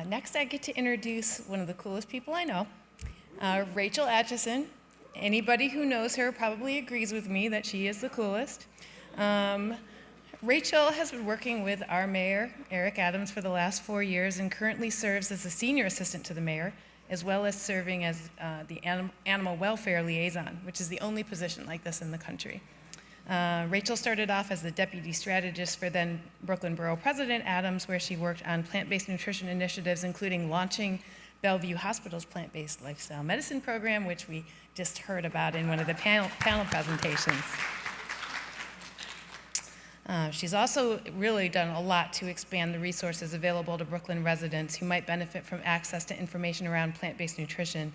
Next, I get to introduce one of the coolest people I know, Rachel Atcheson. Anybody who knows her probably agrees with me that she is the coolest. Rachel has been working with our mayor, Eric Adams, for the last 4 years and currently serves as the senior assistant to the mayor, as well as serving as the animal welfare liaison, which is the only position like this in the country. Rachel started off as the deputy strategist for then Brooklyn Borough President Adams, where she worked on plant-based nutrition initiatives, including launching Bellevue Hospital's plant-based lifestyle medicine program, which we just heard about in one of the panel presentations. She's also really done a lot to expand the resources available to Brooklyn residents who might benefit from access to information around plant-based nutrition.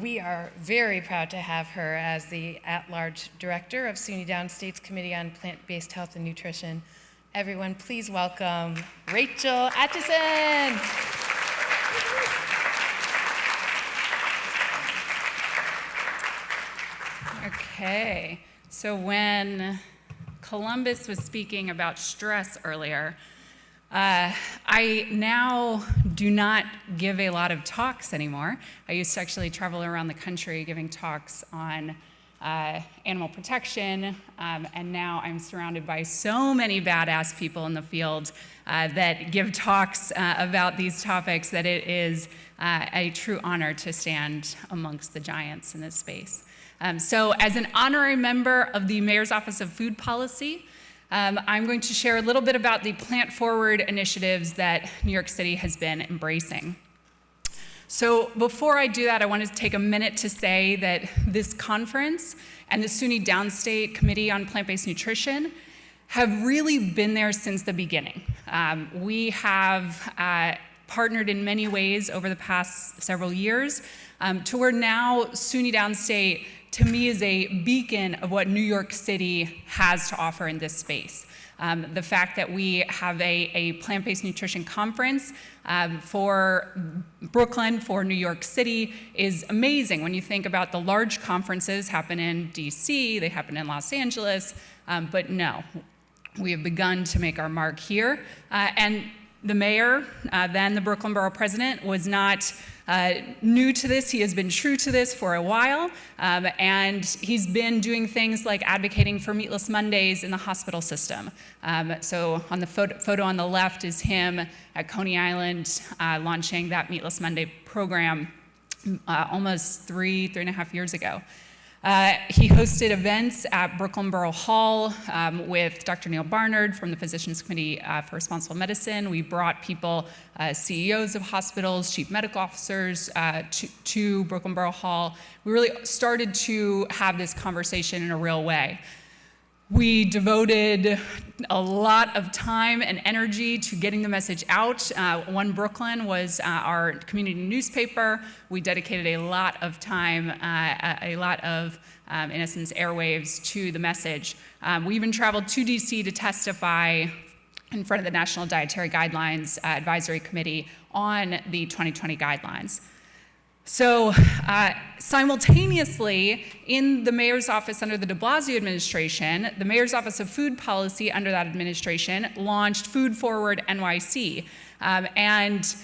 We are very proud to have her as the at-large director of SUNY Downstate's Committee on Plant-Based Health and Nutrition. Everyone, please welcome Rachel Atcheson. Okay, so when Columbus was speaking about stress earlier, I now do not give a lot of talks anymore. I used to actually travel around the country giving talks on animal protection, and now I'm surrounded by so many badass people in the field that give talks about these topics that it is a true honor to stand amongst the giants in this space. So as an honorary member of the Mayor's Office of Food Policy, I'm going to share a little bit about the Plant Forward initiatives that New York City has been embracing. So before I do that, I want to take a minute to say that this conference and the SUNY Downstate Committee on Plant-Based Nutrition have really been there since the beginning. We have partnered in many ways over the past several years to where now SUNY Downstate, to me, is a beacon of what New York City has to offer in this space. The fact that we have a plant-based nutrition conference for Brooklyn, for New York City, is amazing. When you think about the large conferences happen in DC, they happen in Los Angeles, but no, we have begun to make our mark here. And the mayor, then the Brooklyn Borough President, was not new to this. He has been true to this for a while, and he's been doing things like advocating for Meatless Mondays in the hospital system. So on the photo on the left is him at Coney Island launching that Meatless Monday program almost three and a half years ago. He hosted events at Brooklyn Borough Hall with Dr. Neil Barnard from the Physicians Committee for Responsible Medicine. We brought people, CEOs of hospitals, chief medical officers to Brooklyn Borough Hall. We really started to have this conversation in a real way. We devoted a lot of time and energy to getting the message out. One Brooklyn was our community newspaper. We dedicated a lot of time, in essence, airwaves to the message. We even traveled to DC to testify in front of the National Dietary Guidelines Advisory Committee on the 2020 guidelines. So simultaneously, in the mayor's office under the de Blasio administration, the mayor's office of food policy under that administration launched Food Forward NYC. And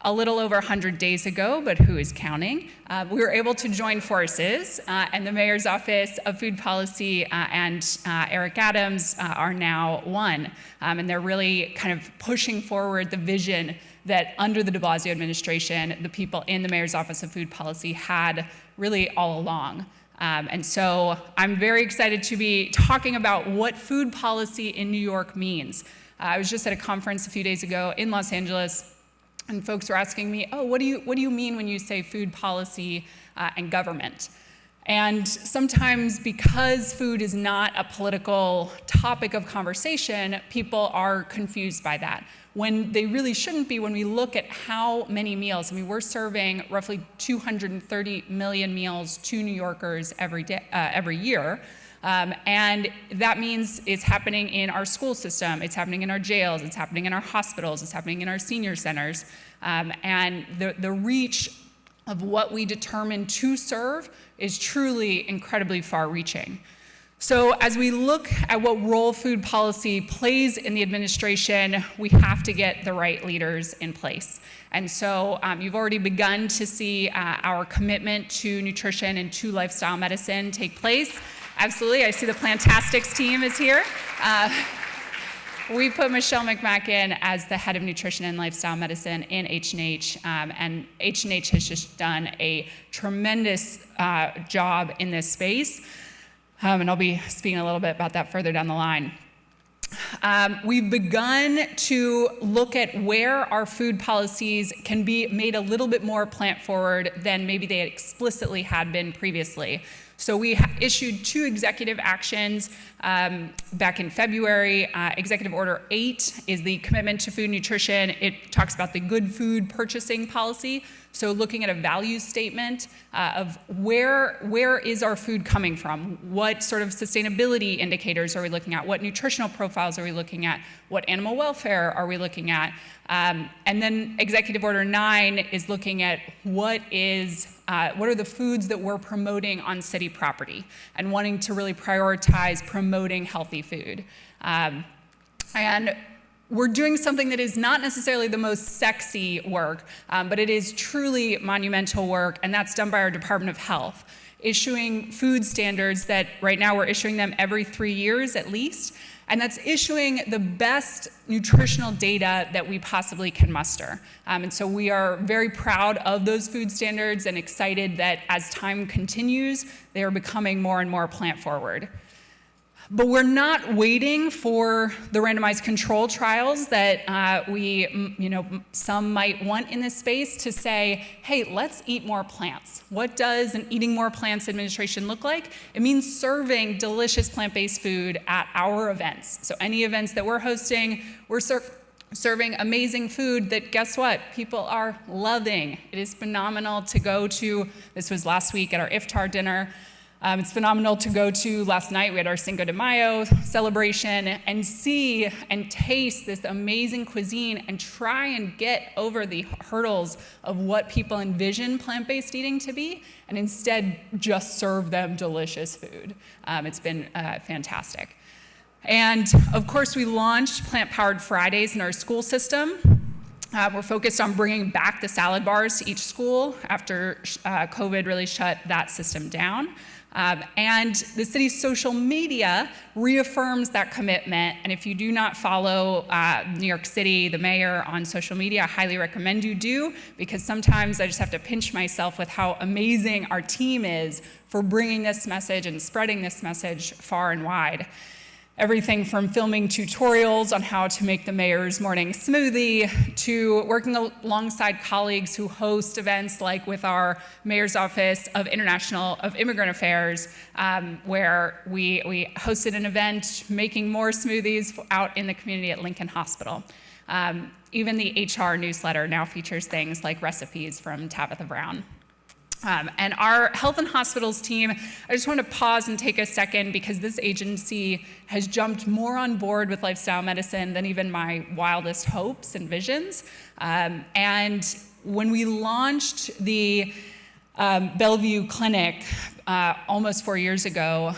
a little over 100 days ago, but who is counting, we were able to join forces, and the mayor's office of food policy and Eric Adams are now one. And they're really kind of pushing forward the vision that under the de Blasio administration, the people in the mayor's office of food policy had really all along. And so I'm very excited to be talking about what food policy in New York means. I was just at a conference a few days ago in Los Angeles, and folks were asking me, oh, what do you mean when you say food policy and government? And sometimes because food is not a political topic of conversation, people are confused by that, when they really shouldn't be when we look at how many meals. I mean, we're serving roughly 230 million meals to New Yorkers every year. And that means it's happening in our school system, it's happening in our jails, it's happening in our hospitals, it's happening in our senior centers. And the reach of what we determine to serve is truly incredibly far-reaching. So as we look at what role food policy plays in the administration, we have to get the right leaders in place. And so you've already begun to see our commitment to nutrition and to lifestyle medicine take place. Absolutely, I see the Plantastics team is here. We put Michelle McMacken as the head of nutrition and lifestyle medicine in H&H, and H&H has just done a tremendous job in this space. And I'll be speaking a little bit about that further down the line. We've begun to look at where our food policies can be made a little bit more plant-forward than maybe they explicitly had been previously. So we issued 2 executive actions back in February. Executive Order 8 is the commitment to food nutrition. It talks about the good food purchasing policy. So looking at a value statement of where is our food coming from? What sort of sustainability indicators are we looking at? What nutritional profiles are we looking at? What animal welfare are we looking at? And then Executive Order 9 is looking at what are the foods that we're promoting on city property and wanting to really prioritize promoting healthy food. And we're doing something that is not necessarily the most sexy work, but it is truly monumental work, and that's done by our Department of Health, issuing food standards that right now we're issuing them every 3 years at least, and that's issuing the best nutritional data that we possibly can muster. And so we are very proud of those food standards and excited that as time continues, they are becoming more and more plant-forward. But we're not waiting for the randomized control trials that some might want in this space to say, hey, let's eat more plants. What does an eating more plants administration look like? It means serving delicious plant-based food at our events. So any events that we're hosting, we're serving amazing food that, guess what, people are loving. It is phenomenal to go to. This was last week at our iftar dinner. It's phenomenal to go to. Last night we had our Cinco de Mayo celebration and see and taste this amazing cuisine and try and get over the hurdles of what people envision plant-based eating to be and instead just serve them delicious food. It's been fantastic. And of course we launched Plant-Powered Fridays in our school system. We're focused on bringing back the salad bars to each school after COVID really shut that system down. And the city's social media reaffirms that commitment. And if you do not follow New York City, the mayor, on social media, I highly recommend you do, because sometimes I just have to pinch myself with how amazing our team is for bringing this message and spreading this message far and wide. Everything from filming tutorials on how to make the mayor's morning smoothie to working alongside colleagues who host events like with our mayor's office of immigrant affairs, where we hosted an event making more smoothies out in the community at Lincoln Hospital. Even the HR newsletter now features things like recipes from Tabitha Brown. And our health and hospitals team, I just want to pause and take a second because this agency has jumped more on board with lifestyle medicine than even my wildest hopes and visions. And when we launched the Bellevue Clinic almost 4 years ago,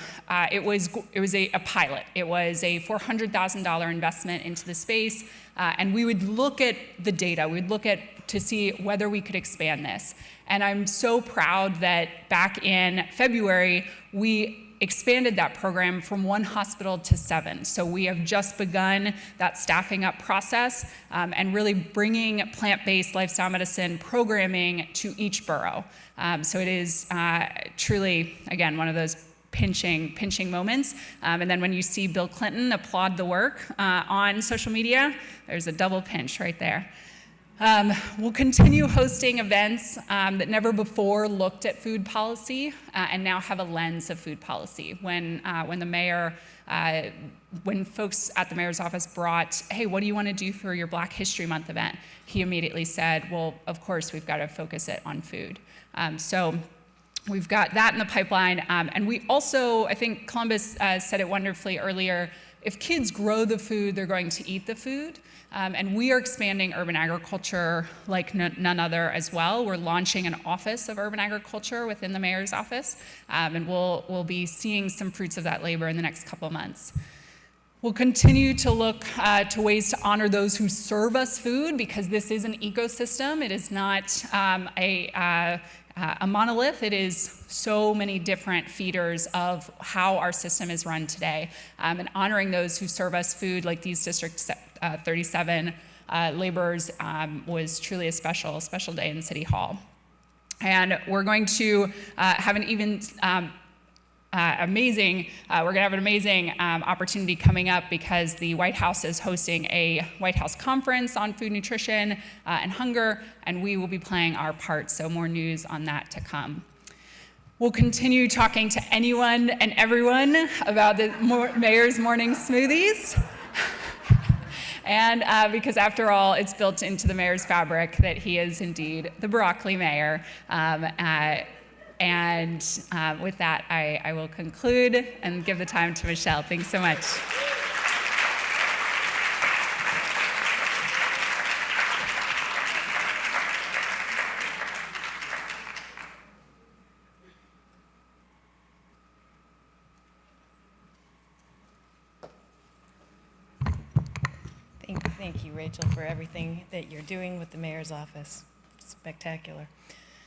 it was a pilot. It was a $400,000 investment into the space, and we would look at the data. We'd look at to see whether we could expand this. And I'm so proud that back in February, we expanded that program from 1 hospital to 7. So we have just begun that staffing up process and really bringing plant-based lifestyle medicine programming to each borough. So it is truly, again, one of those pinching moments. And then when you see Bill Clinton applaud the work on social media, there's a double pinch right there. We'll continue hosting events that never before looked at food policy and now have a lens of food policy. When the mayor, when folks at the mayor's office brought, hey, what do you want to do for your Black History Month event? He immediately said, well, of course, we've got to focus it on food. So we've got that in the pipeline. And we also, I think Columbus said it wonderfully earlier, if kids grow the food, they're going to eat the food. And we are expanding urban agriculture like none other as well. We're launching an office of urban agriculture within the mayor's office, and we'll be seeing some fruits of that labor in the next couple of months. We'll continue to look to ways to honor those who serve us food, because this is an ecosystem. It is not a monolith. It is so many different feeders of how our system is run today. And honoring those who serve us food, like these District 37 laborers, was truly a special day in City Hall. And we're going to have an even amazing opportunity coming up, because the White House is hosting a White House conference on food nutrition and hunger, and we will be playing our part, so more news on that to come. We'll continue talking to anyone and everyone about the mayor's morning smoothies. And because after all, it's built into the mayor's fabric that he is indeed the broccoli mayor. And with that, I will conclude and give the time to Michelle. Thanks so much. Thank you, Rachel, for everything that you're doing with the mayor's office. Spectacular.